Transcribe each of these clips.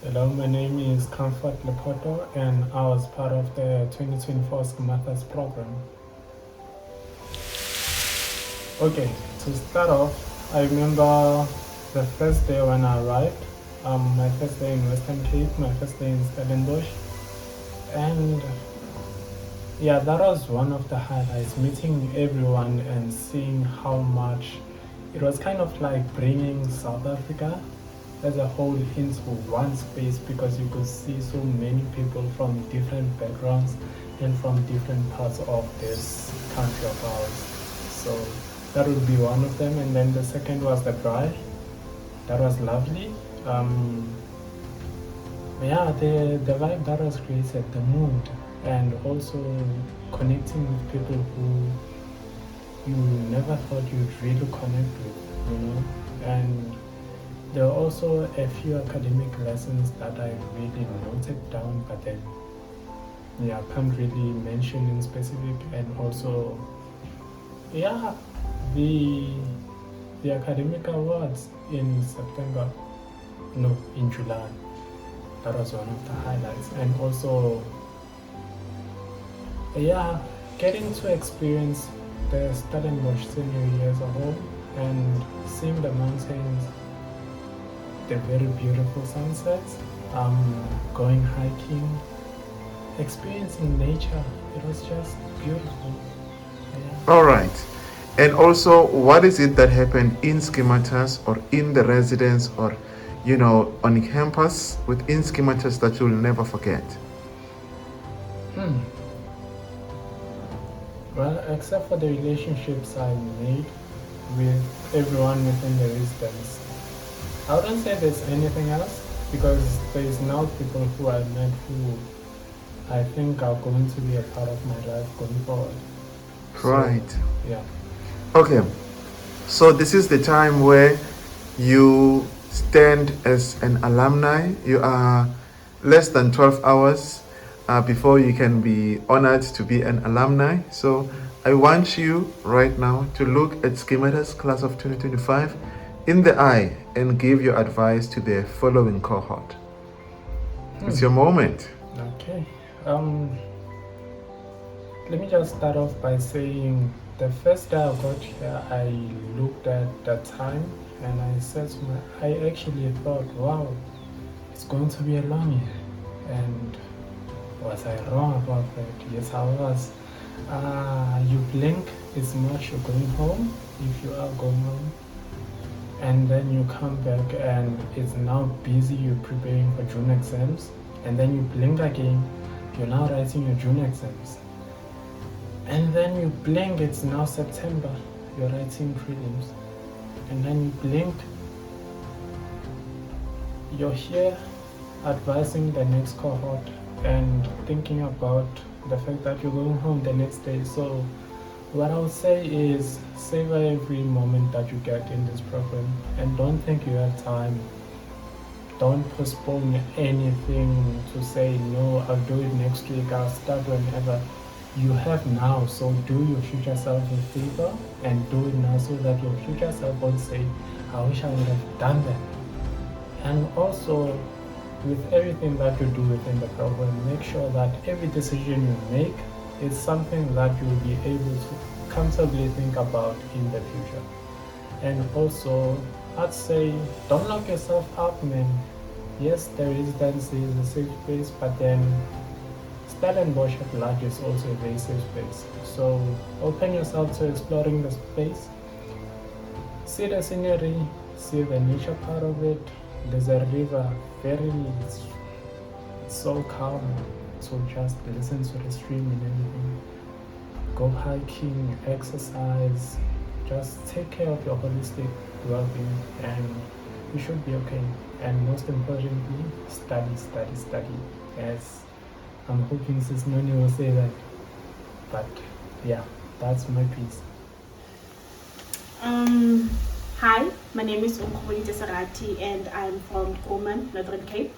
Hello, my name is Comfort Lepoto, and I was part of the 2024 SciMathUS program. Okay, to start off, I remember the first day when I arrived, my first day in Western Cape, my first day in Stellenbosch, and yeah, that was one of the highlights, meeting everyone and seeing how much it was kind of like bringing South Africa as a whole into one space, because you could see so many people from different backgrounds and from different parts of this country of ours. So that would be one of them. And then the second was the drive. That was lovely. Yeah, the vibe that was created, the mood, and also connecting with people who you never thought you'd really connect with. And there are also a few academic lessons that I really noted down, but then yeah, can't really mention in specific. And also, yeah, the academic awards in September, no, in July. That was one of the highlights. And also, yeah, getting to experience the Stellenbosch scenery as a whole and seeing the mountains, the very beautiful sunsets, going hiking, experiencing nature. It was just beautiful. Yeah. All right. And also, what is it that happened in SciMathUS or in the residence or, on campus within SciMathUS that you'll never forget? Well, except for the relationships I made with everyone within the residence, I wouldn't say there's anything else, because there's now people who I met who I think are going to be a part of my life going forward. Right. So, yeah. Okay. So this is the time where you stand as an alumni. You are less than 12 hours before you can be honored to be an alumni. So I want you right now to look at SciMathUS class of 2025 in the eye and give your advice to the following cohort. It's your moment. Okay. Let me just start off by saying the first day I got here, I looked at the time and I said to I actually thought, wow, it's going to be a long year. And was I wrong about that? Yes, I was. You blink, it's March, you're going home, if you are going home. And then you come back and it's now busy, you're preparing for June exams. And then you blink again, you're now writing your June exams. And then you blink, it's now September, you're writing prelims. And then you blink, you're here advising the next cohort and thinking about the fact that you're going home the next day. So what I would say is savor every moment that you get in this program, and don't think you have time. Don't postpone anything to say, no, I'll do it next week, I'll start whenever. You have now, so do your future self a favor and do it now, so that your future self won't say, I wish I would have done that. And also, with everything that you do within the program, make sure that every decision you make is something that you'll be able to comfortably think about in the future. And also, I'd say, don't lock yourself up, man. Yes, the residence is a safe place, but then Stellenbosch at large is also a very safe space. So open yourself to exploring the space. See the scenery, see the nature part of it. There's a river, it's so calm. So just listen to the stream and everything. Go hiking, exercise, just take care of your holistic well-being and you should be okay. And most importantly, study, study, study. As I'm hoping Sis Noni will say that. But yeah, that's my piece. Hi, my name is Umkhuli Tesarati and I'm from Oman, Northern Cape.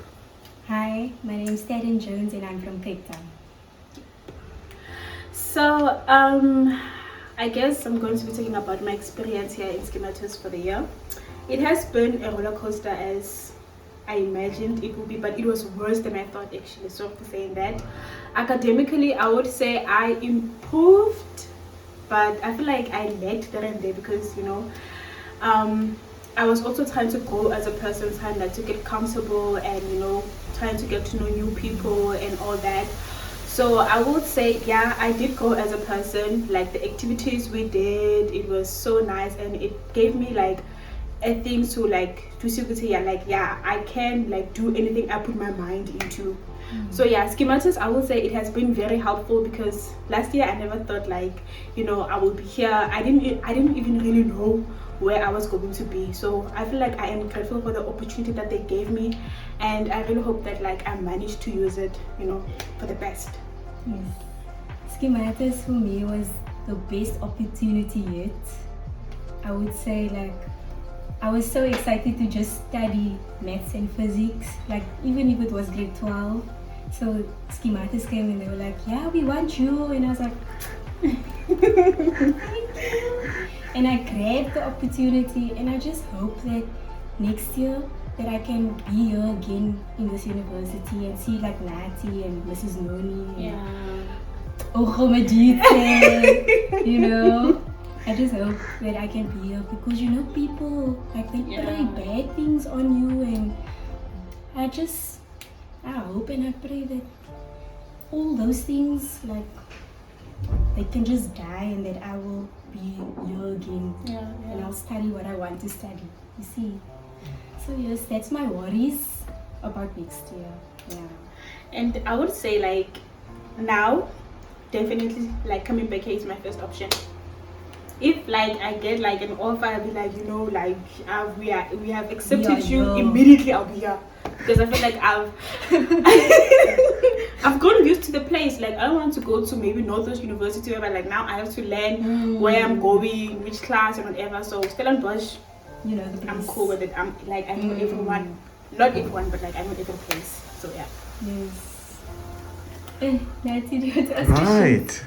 Hi, my name is Tedin Jones and I'm from Cape Town. So, I guess I'm going to be talking about my experience here in SciMathUS for the year. It has been a roller coaster, as I I imagined it would be, but it was worse than I thought actually. So for saying that, academically I would say I improved, but I feel like I lagged there and there because I was also trying to grow as a person, trying like to get comfortable and trying to get to know new people and all that. So I would say, yeah, I did grow as a person. Like the activities we did, it was so nice, and it gave me like a thing to like to see, yeah, like yeah, I can like do anything I put my mind into. So yeah, SciMathUS, I would say it has been very helpful because last year I never thought like I would be here. I didn't even really know where I was going to be. So I feel like I am grateful for the opportunity that they gave me, and I really hope that like I managed to use it for the best. Yes. SciMathUS for me was the best opportunity yet. I would say like I was so excited to just study maths and physics, like even if it was grade 12. So SciMathUS came and they were like, yeah, we want you, and I was like thank you. And I grabbed the opportunity, and I just hope that next year that I can be here again in this university and see like Nati and Mrs. Noni and Ogomadite, I just hope that I can be here because people like they pray bad things on you, and I hope and I pray that all those things like they can just die and that I will be here again and I'll study what I want to study. You see. So yes, that's my worries about next year. Yeah. And I would say like now definitely like coming back here is my first option. If like I get like an offer, I'll be like we have accepted you immediately. I'll be here because I feel like I've grown used to the place. Like I don't want to go to maybe Northwest University where like now I have to learn where I'm going, which class and whatever. So Stellenbosch, I'm cool with it. I'm like I know everyone, not everyone, but like I know every place. So yeah. Yes. Nati, do you want to ask Right.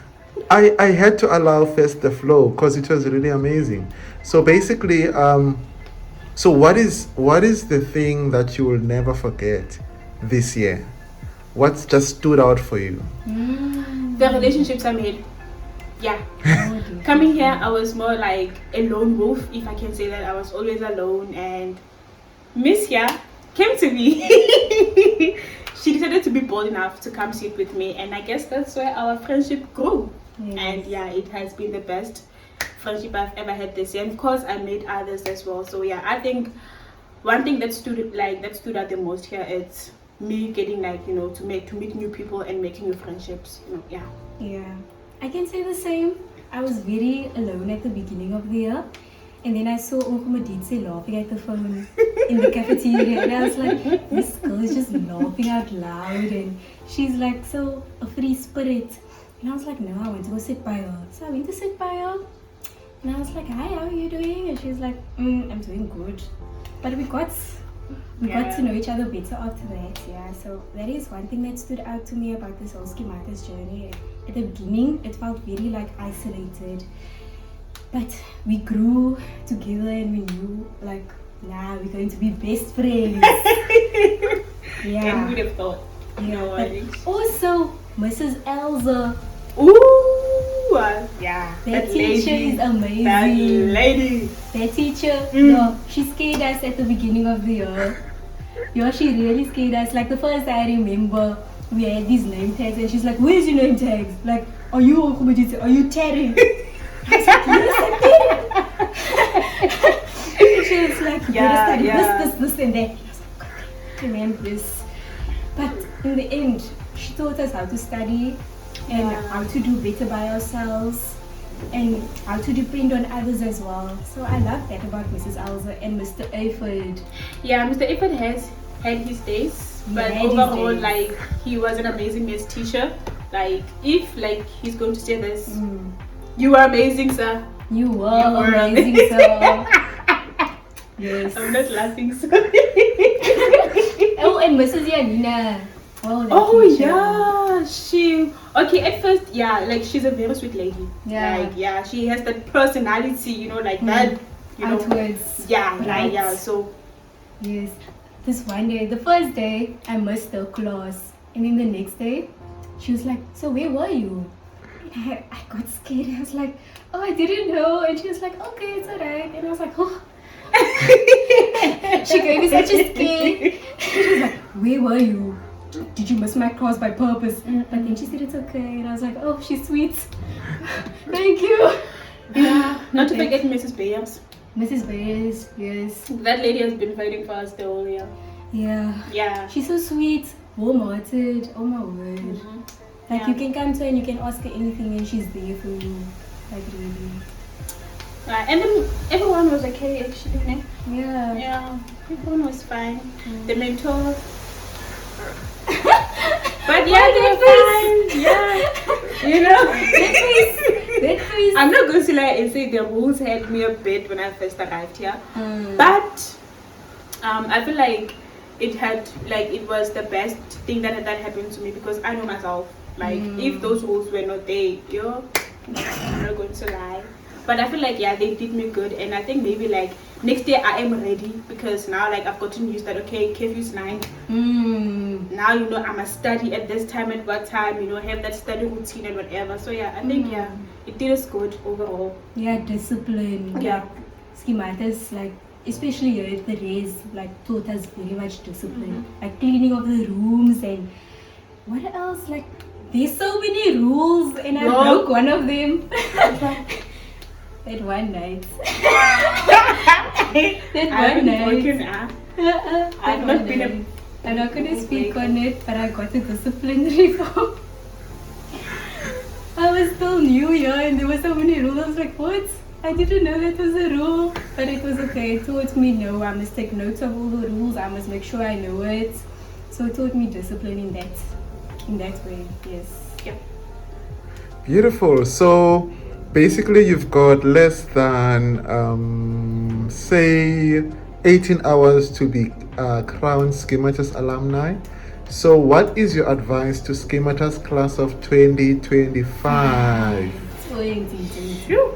I had to allow first the flow because it was really amazing. So basically, so what is the thing that you will never forget this year? What's just stood out for you? The relationships I made. Yeah. Coming here, I was more like a lone wolf, if I can say that. I was always alone, and Miss here came to me. She decided to be bold enough to come sit with me, and I guess that's where our friendship grew. And yeah, it has been the best friendship I've ever had this year. And of course, I made others as well. So yeah, I think one thing that stood out the most here is me getting to meet new people and making new friendships. Yeah, I can say the same. I was very alone at the beginning of the year, and then I saw Ogomadite laughing at the phone in the cafeteria, and I was like, this girl is just laughing out loud, and she's like so a free spirit. And I was like, no, I want to go sit by her. So I went to sit by her, and I was like, hi, how are you doing? And she's like, I'm doing good. But we got to know each other better after that. Yeah, so that is one thing that stood out to me about this whole SciMathUS journey. At the beginning, it felt very like isolated, but we grew together and we knew like, we're going to be best friends. And who would have thought? Also, Mrs. Elza. Ooh, yeah. That teacher is amazing. That lady. That teacher, she scared us at the beginning of the year. She really scared us. Like the first I remember, we had these name tags, and she's like, "Where's your name tags? Like, are you Ogomadite? Are you Terry?" I was like, "Yes, I'm Terry." She was like, "You gotta study this, and that." I was like, "I remember this." But in the end, she taught us how to study and how to do better by ourselves and how to depend on others as well. So I love that about Mrs. Elza and Mr. Ayford. Yeah, Mr. Ayford has had his days, but overall, like, he was an amazing maths teacher. Like, if like he's going to say this, you were amazing, sir. You were amazing, sir. Yes. I'm not laughing, sir. Oh, and Mrs. Yanina. Yeah, she at first, like she's a very sweet lady. Like she has that personality, like that, outwards. So yes. this one day, the first day, I missed the class. And then the next day, she was like, so where were you? And I got scared. I was like, oh, I didn't know. And she was like, okay, it's alright. And I was like, oh. She gave me such a scare. She was like, where were you? Did you miss my class by purpose? But then she said it's okay. And I was like, oh, she's sweet. Thank you. Yeah. Not to forget Mrs. Bayers. Mrs. Bayes, yes. That lady has been fighting for us the whole year. Yeah. Yeah. She's so sweet, warm-hearted. Oh my word. Like Yeah. you can come to her and you can ask her anything and she's there for you. Like really. And then everyone was okay actually. Ne? Yeah. Yeah. Everyone was fine. The mentor. But yeah, they were fine. Yeah. You know. That face. I'm not going to lie and say the rules had me a bit when I first arrived here. Mm. But I feel like it was the best thing that happened to me because I know myself. Like if those rules were not there, I'm not going to lie. But I feel like they did me good, and I think maybe like next year I am ready because now like I've gotten used that curfew's 9. Now I must study at this time and what time, have that study routine and whatever. So I think it did us good overall. Yeah, discipline. Yeah. SciMathUS, like especially here at the race, like taught us very much discipline. Like cleaning of the rooms and what else? Like there's so many rules and I broke one of them. That one night. I've not been I'm not gonna speak on it, but I got a disciplinary form. I was still new here and there were so many rules. I was like, what? I didn't know that was a rule. But it was okay. It taught me no, I must take notes of all the rules. I must make sure I know it. So it taught me discipline in that way. Yes. Yeah. Beautiful. So basically you've got less than say 18 hours to be crowned SciMathUS alumni. So what is your advice to SciMathUS class of 2025?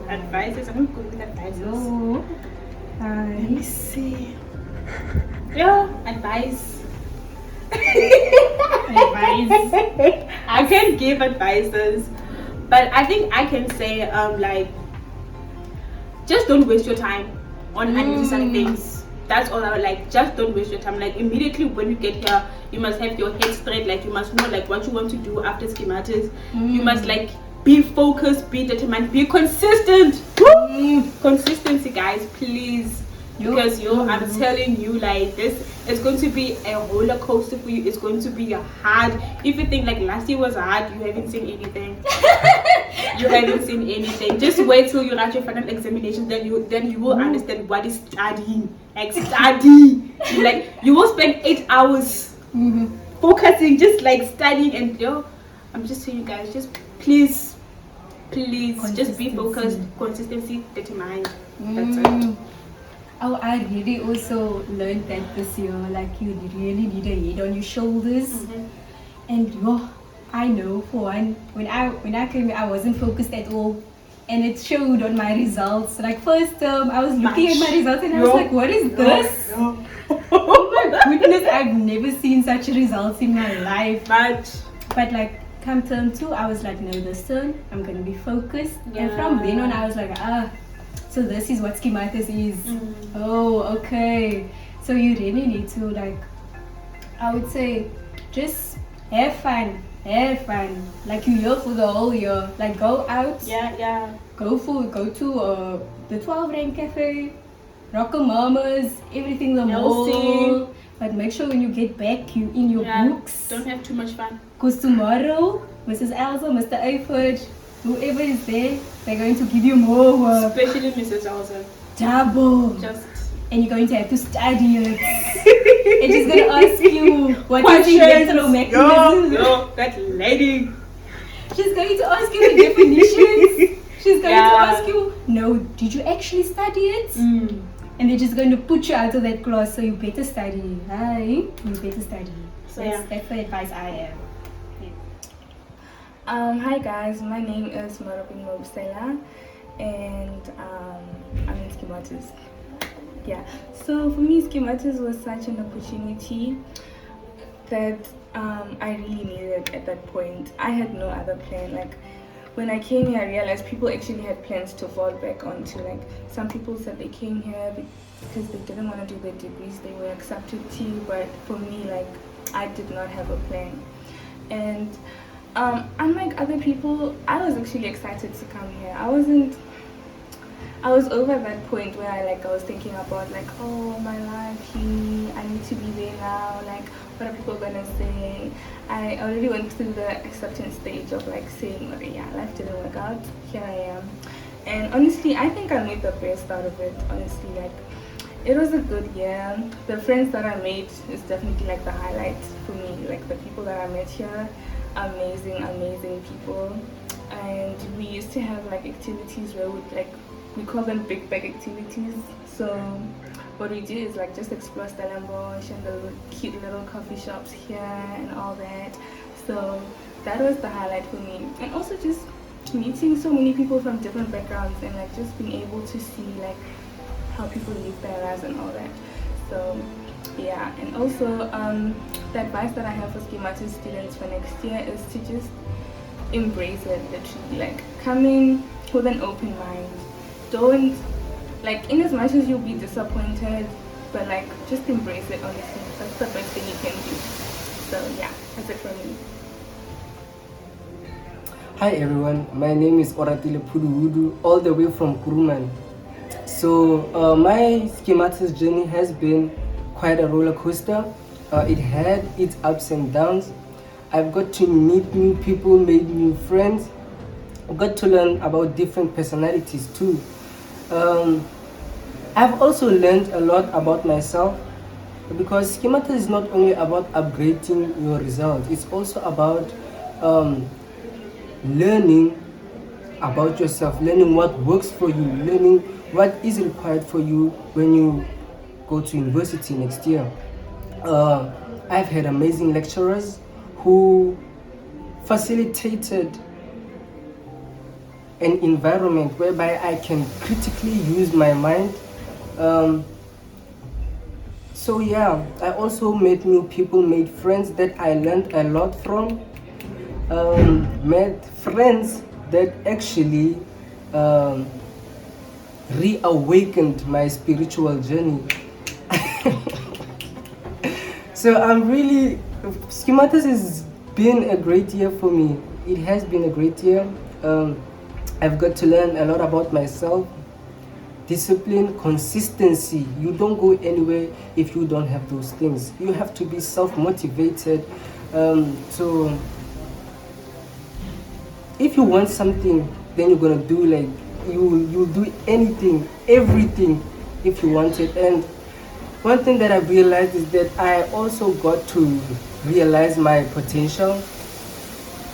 Advices. I'm not good with advices. Oh. Let me see. Advice. I can't give advices, but I think I can say just don't waste your time on unnecessary things. That's all I would like. Just don't waste your time. Like immediately when you get here, you must have your head straight. Like you must know like what you want to do after SciMathUS. You must like be focused, be determined, be consistent. Consistency, guys, please. Because I'm telling you, like this, it's going to be a roller coaster for you. It's going to be hard. If you think like last year was hard, you haven't seen anything. You haven't seen anything. Just wait till you write your final examination. Then you will understand what is studying. Like study. You will spend 8 hours focusing, just like studying. And I'm just saying, you guys, just please, just be focused. Consistency, determined. That's it. Oh, I really also learned that this year. Like you really need a head on your shoulders. And I know for one, when I came here, I wasn't focused at all, and it showed on my results. Like first term, I was looking at my results and I was like, what is this? Oh my goodness, I've never seen such results in my life. But like come term 2, I was like, no, this term I'm gonna be focused. And from then on, I was like, so this is what SciMathUS is. Oh, okay. So you really need to I would say, just have fun. Like you're here for the whole year. Like go out. Go to the 12 Rand Cafe, Mamas, everything, the mall. But make sure when you get back, you in your books. Don't have too much fun. Because tomorrow, Mrs. Elsa, Mr. Eifert, whoever is there, they're going to give you more work. Especially Mrs. Elsa. Double. And you're going to have to study it. And she's going to ask you what is the electromagnetism. That lady. She's going to ask you the definitions. She's going to ask you, no, did you actually study it? And they're just going to put you out of that class, so you better study. You better study. So that's the advice I have. Hi guys, my name is Marabin Mobstela and I'm in SciMathUS. Yeah. So for me, SciMathUS was such an opportunity that I really needed at that point. I had no other plan. Like when I came here, I realized people actually had plans to fall back onto. Like some people said they came here because they didn't want to do their degrees they were accepted to. But for me, like I did not have a plan, and unlike other people, I was actually excited to come here. I was over that point where I was thinking about like, oh, my life, uni, I need to be there now, like what are people gonna say? I already went through the acceptance stage of like saying, okay, yeah, life didn't work out, here I am. And honestly, I think I made the best out of it, honestly. Like it was a good year. The friends that I made is definitely like the highlight for me. Like the people that I met here, amazing people. And we used to have like activities where we call them big bag activities. So what we do is like just explore Stellenbosch and the cute little coffee shops here and all that. So that was the highlight for me. And also just meeting so many people from different backgrounds and like just being able to see like how people live their lives and all that. So yeah, and also the advice that I have for SciMathUS students for next year is to just embrace it, literally. Like come in with an open mind. Don't like, in as much as you'll be disappointed, but like just embrace it, honestly. That's the best thing you can do. So yeah, that's it for me. Hi everyone, my name is Oratile Puduhudu, all the way from Kuruman. So my SciMathUS journey has been quite a roller coaster. It had its ups and downs. I've got to meet new people, made new friends. I got to learn about different personalities too. I've also learned a lot about myself, because SciMathUS is not only about upgrading your results, it's also about learning about yourself, learning what works for you, learning what is required for you when you go to university next year. I've had amazing lecturers who facilitated an environment whereby I can critically use my mind. So yeah, I also met new people, made friends that I learned a lot from, met friends that actually reawakened my spiritual journey. So SciMathUS has been a great year for me. It has been a great year. I've got to learn a lot about myself. Discipline, consistency. You don't go anywhere if you don't have those things. You have to be self-motivated. So if you want something, then you're gonna do like you'll do anything, everything if you want it. And one thing that I've realized is that I also got to realize my potential.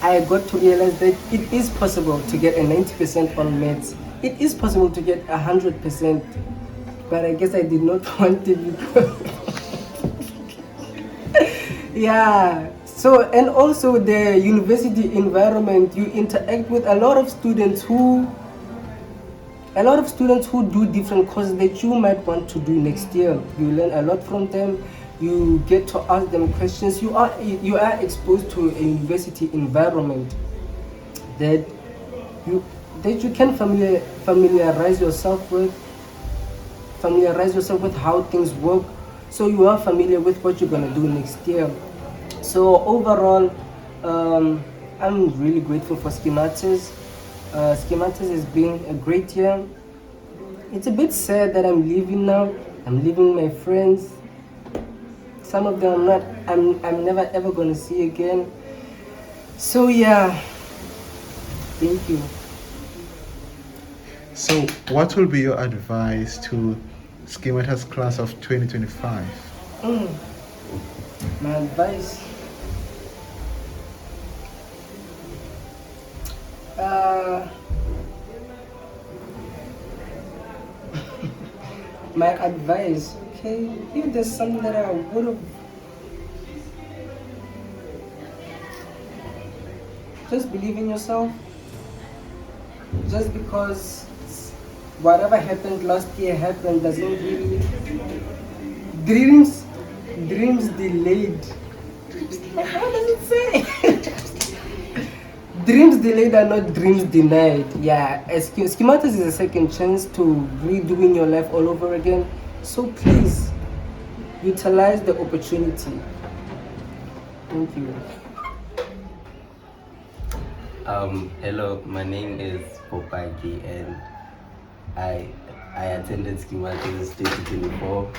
I got to realize that it is possible to get a 90% on maths. It is possible to get 100%, but I guess I did not want it because yeah. So, and also the university environment, you interact with a lot of students who do different courses that you might want to do next year. You learn a lot from them. You get to ask them questions. You are exposed to a university environment that you can familiarize yourself with how things work, so you are familiar with what you're gonna do next year. So overall, I'm really grateful for SciMathUS. SciMathUS has been a great year. It's a bit sad that I'm leaving now. I'm leaving my friends. Some of them I'm never ever gonna see again. So yeah, thank you. So, what will be your advice to SciMathUS class of 2025? My advice. My advice, okay, if there's something that I would have, just believe in yourself. Just because whatever happened last year happened, doesn't really dreams delayed. How does it say? Dreams delayed are not dreams denied. Yeah, SciMathUS is a second chance to redoing your life all over again. So please utilize the opportunity. Thank you. Hello, my name is Popaki and I attended SciMathUS 2024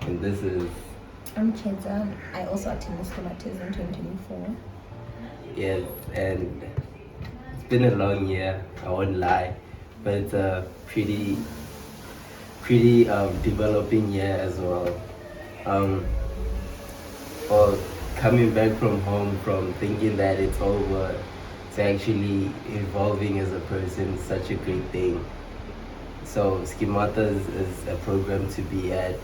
and this is... I'm Cheza. I also attended SciMathUS in 2024. Yes, and it's been a long year, I won't lie, but it's a pretty developing year as well. Or coming back from home from thinking that it's over to actually evolving as a person is such a great thing. So SciMathUS is a program to be at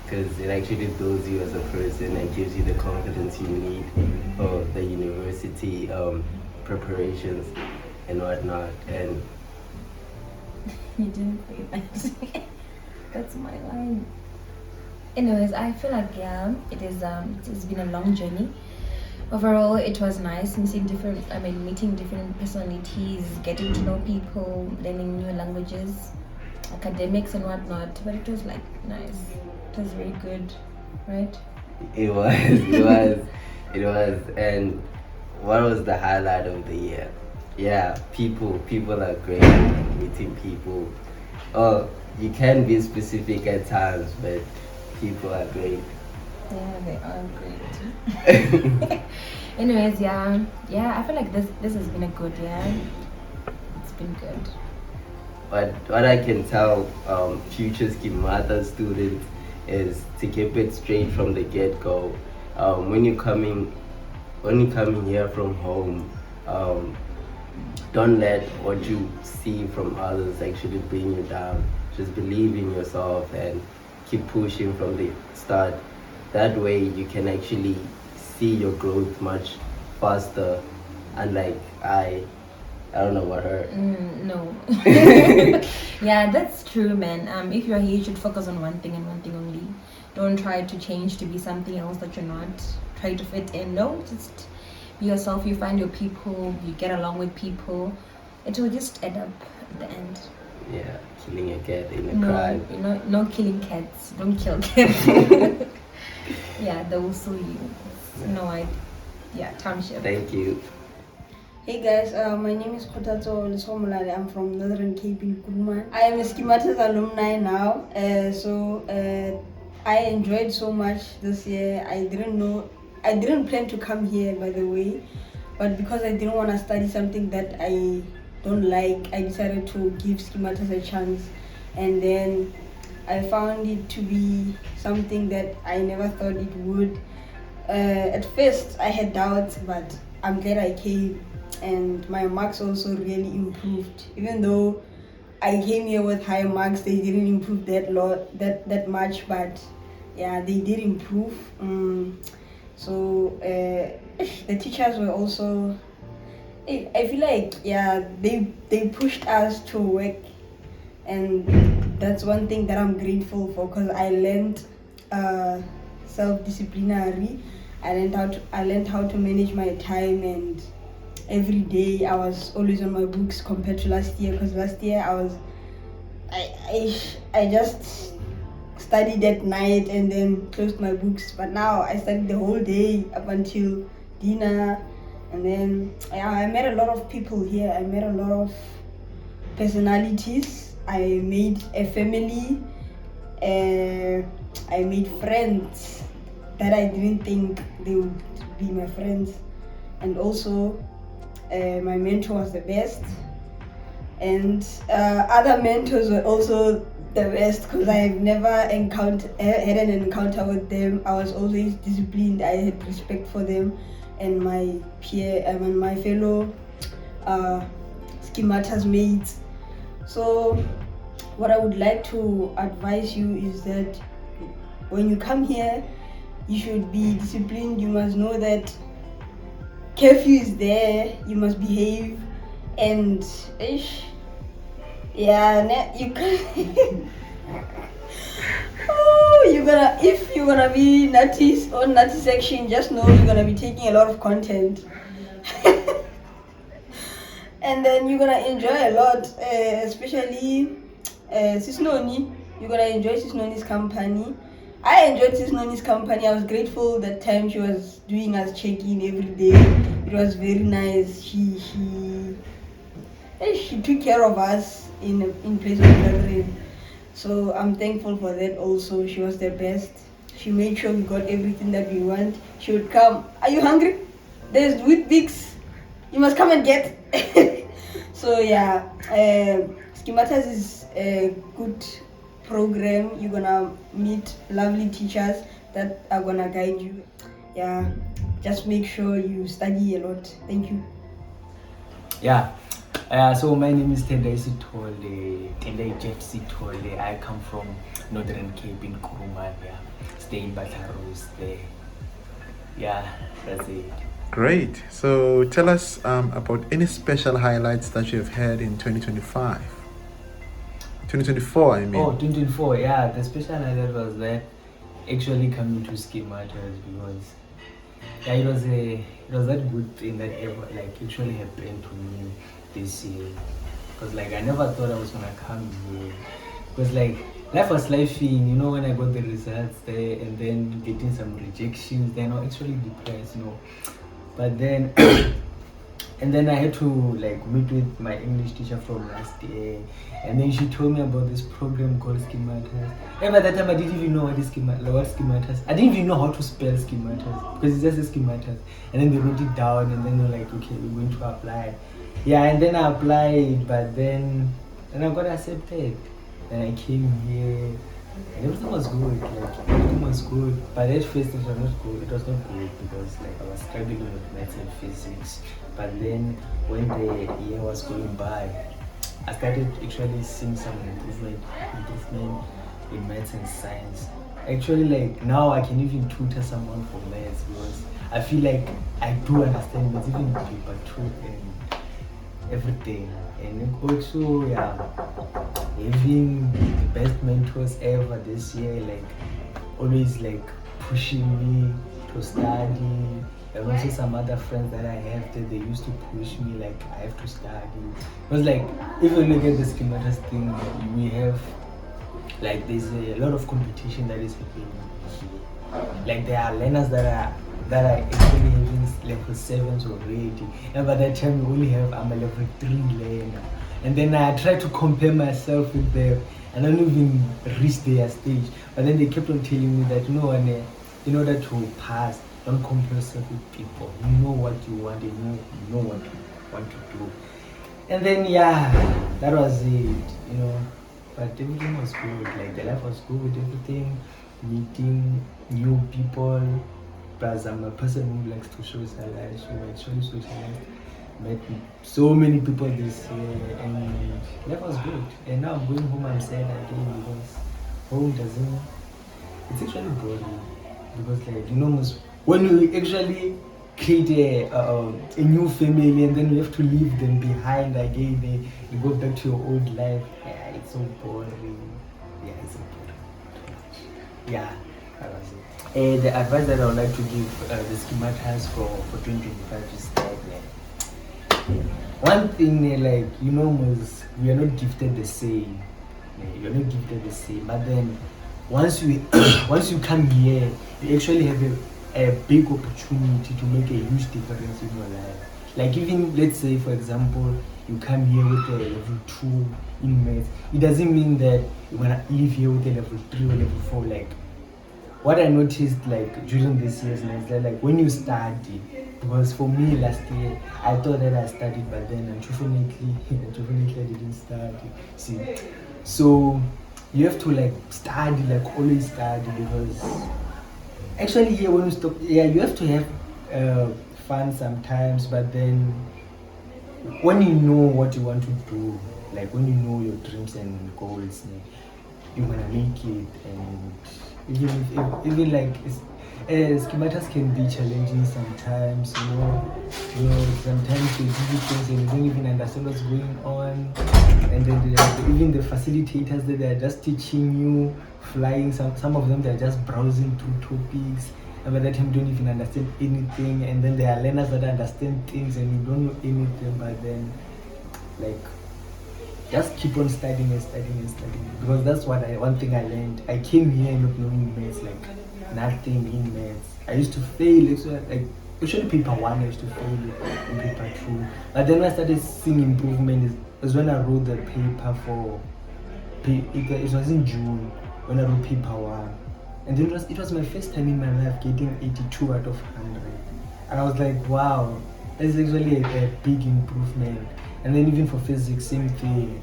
because it actually builds you as a person and gives you the confidence you need for the university preparations and whatnot. And You didn't say that. That's my line. Anyways, I feel like it's been a long journey. Overall, it was nice meeting different personalities, getting to know people, learning new languages, academics and whatnot. But it was like nice. It was very good, right? it was. And what was the highlight of the year? Yeah, people are great. Meeting people. Oh, you can be specific at times, but people are great. Yeah, they are great. Anyways, yeah, I feel like this has been a good year. It's been good. But what I can tell future SciMathUS students is to keep it straight from the get-go. When you're coming here from home, don't let what you see from others actually bring you down. Just believe in yourself and keep pushing from the start. That way you can actually see your growth much faster. Unlike I don't know what her. No. Yeah, that's true, man. If you're here, you should focus on one thing and one thing only. Don't try to change to be something else that you're not. Try to fit in. No, just be yourself. You find your people. You get along with people. It will just end up at the end. Yeah, killing a cat in a crime. No killing cats. Don't kill cats. Yeah, they will sue you. Township. Thank you. Hey guys, my name is Kotato Lisomulale. I'm from Northern Cape in Kuruman. I am a SciMathUS alumni now, so I enjoyed so much this year. I didn't plan to come here, by the way, but because I didn't want to study something that I don't like, I decided to give SciMathUS a chance, and then I found it to be something that I never thought it would. At first, I had doubts, but I'm glad I came. And my marks also really improved. Even though I came here with high marks, they didn't improve that much, but yeah, they did improve. So the teachers were also, I feel like, yeah, they pushed us to work, and that's one thing that I'm grateful for, because I learned self-disciplinary. I learned how to manage my time, and every day I was always on my books compared to last year, because last year I just studied at night and then closed my books, but now I studied the whole day up until dinner. And then I met a lot of people here. I met a lot of personalities. I made a family. I made friends that I didn't think they would be my friends. And also my mentor was the best, and other mentors were also the best, because I've never had an encounter with them. I was always disciplined. I had respect for them and my peer and my fellow SciMathUS mates. So what I would like to advise you is that when you come here, you should be disciplined. You must know that curfew is there, you must behave, and Yeah, you can. Oh, if you're gonna be nutty or nutty section, just know you're gonna be taking a lot of content. And then you're gonna enjoy a lot, especially Sisnoni. You're gonna enjoy Sisnoni's company. I enjoyed Sisnoni's company. I was grateful that time she was doing us check-in every day. It was very nice. She took care of us in place of brethren. So I'm thankful for that also. She was the best. She made sure we got everything that we want. She would come, are you hungry? There's wheat bix. You must come and get. So yeah, SciMathUS is a good program. You're gonna meet lovely teachers that are gonna guide you. Yeah, just make sure you study a lot. Thank you. Yeah. So my name is Tendai Jeff Sitole. I come from Northern Cape in Kuruman. Yeah. Stay in Bataros there. Yeah, that's it. Great. So tell us about any special highlights that you have had in 2025. 2024, I mean. Oh, 2024. Yeah, the special highlight was that actually coming to SciMathUS because yeah, it was that good thing that ever actually happened to me this year. Because I never thought I was gonna come here. Because life was lifing, when I got the results there and then getting some rejections, then I was actually depressed, But then and then I had to meet with my English teacher from last year, and then she told me about this program called SciMathUS. And by that time I didn't even know what SciMathUS. I didn't even know how to spell SciMathUS because it's just SciMathUS. And then they wrote it down, and then they're like, okay, we're going to apply. Yeah, and then I applied, but then I got accepted. Then I came here. And everything was good, everything was good. But at first it was not good. It was not good because I was struggling with maths and physics. But then when the year was going by, I started actually seeing some improvement in maths and science. Actually, now I can even tutor someone for maths because I feel like I do understand maths, even paper 2 and everything. And also, yeah, having the best mentors ever this year, always pushing me to study. And also some other friends that I have that they used to push me I have to study. Because even look at the SciMathUS thing, we have there's a lot of competition that is happening here. There are learners that are actually having level 7s already, and by that time we only have I'm a level 3 learner, and then I try to compare myself with them and I don't even reach their stage. But then they kept on telling me that in order to pass, don't compare yourself with people. You know what you want and you know what you want to do. And then yeah, that was it, but everything was good. The life was good, everything, meeting new people. Plus, I'm a person who likes to socialize, so I actually socialized, met so many people this year, and life was good. And now I'm going home, I'm sad again because home doesn't, it's actually boring. Because when you actually create a new family and then you have to leave them behind again, you go back to your old life, yeah, it's so boring. Yeah, it's so boring. Yeah, that was it. The advice that I would like to give the SciMathUS for 2025 is that one thing we are not gifted the same. You're not gifted the same, but then once you come here, you actually have a big opportunity to make a huge difference in your life. Even let's say for example you come here with a level 2 in maths, it doesn't mean that you're gonna leave here with a level 3 or level 4. What I noticed during this year's maths, when you study, because for me last year I thought that I studied, but then unfortunately I didn't study. See, so you have to study, always study, because actually here when you stop, yeah, you have to have fun sometimes, but then when you know what you want to do, when you know your dreams and goals, you're gonna make it. And even Schematas can be challenging sometimes, sometimes they give you things and you don't even understand what's going on. And then even the facilitators that they're just teaching you flying, some of them they're just browsing through topics, and by that time you don't even understand anything. And then there are learners that understand things and you don't know anything, but then like just keep on studying and studying and studying, because that's one thing I learned. I came here not knowing maths, like nothing in maths. I used to fail, usually paper 1 I used to fail in paper 2, but then when I started seeing improvement is when I wrote the paper for it was in June when I wrote paper 1, and then it was my first time in my life getting 82 out of 100, and I was like, wow, that's actually a big improvement. And then even for physics, same thing,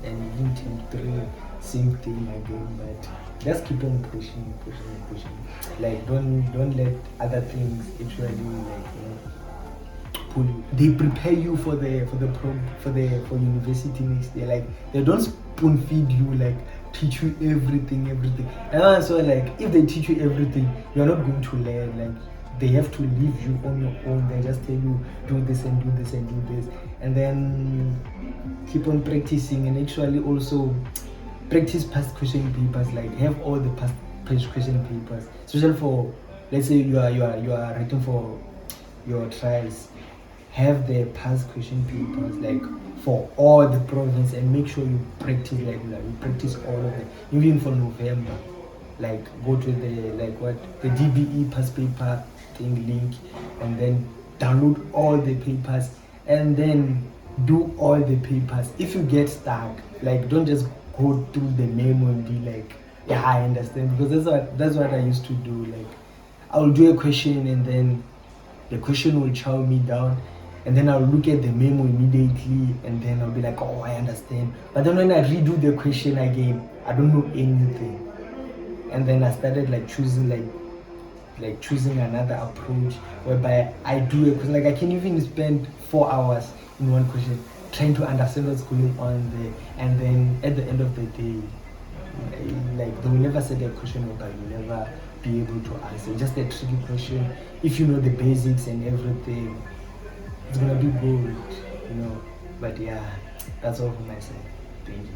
and even 10-3, same thing again. But just keep on pushing. Like don't let other things actually pull you. They prepare you for university next year. Like they don't spoon feed you, like teach you everything. And also, like if they teach you everything, you're not going to learn. Like they have to leave you on your own. They just tell you do this and do this and do this, and then keep on practicing, and actually also practice past question papers. Like have all the past question papers, especially for, let's say you are writing for your trials. Have the past question papers like for all the province, and make sure you practice you practice all of it. Even for November, like go to the DBE past paper thing link, and then download all the papers, and then do all the papers. If you get stuck, like don't just go through the memo and be like, yeah, I understand, because that's what I used to do. Like I'll do a question and then the question will chow me down, and then I'll look at the memo immediately, and then I'll be like, oh, I understand. But then when I redo the question again, I don't know anything. And then I started choosing another approach whereby I do a question. Like I can even spend 4 hours in one question trying to understand what's going on there, and then at the end of the day, like they will never say the question, but you'll never be able to answer. Just a tricky question. If you know the basics and everything, it's gonna be good, But yeah, that's all from my side. Thank you.